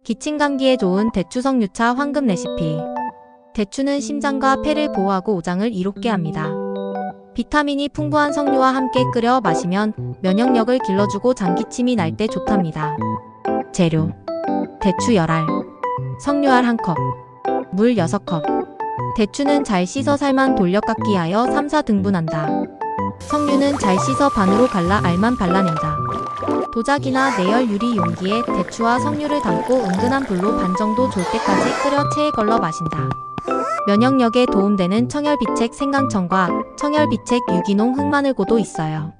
기침 감기에 좋은 대추 석류차 황금 레시피. 대추는 심장과 폐를 보호하고 오장을 이롭게 합니다. 비타민이 풍부한 석류와 함께 끓여 마시면 면역력을 길러주고 장기침이 날 때 좋답니다. 재료: 대추 열알, 석류알 1컵, 물 6컵. 대추는 잘 씻어 살만 돌려깎기 하여 3-4등분한다. 석류는 잘 씻어 반으로 갈라 알만 발라낸다. 도자기나 내열 유리 용기에 대추와 석류를 담고 은근한 불로 반 정도 졸 때까지 끓여 체에 걸러 마신다. 면역력에 도움되는 청열비책 생강청과 청열비책 유기농 흑마늘고도 있어요.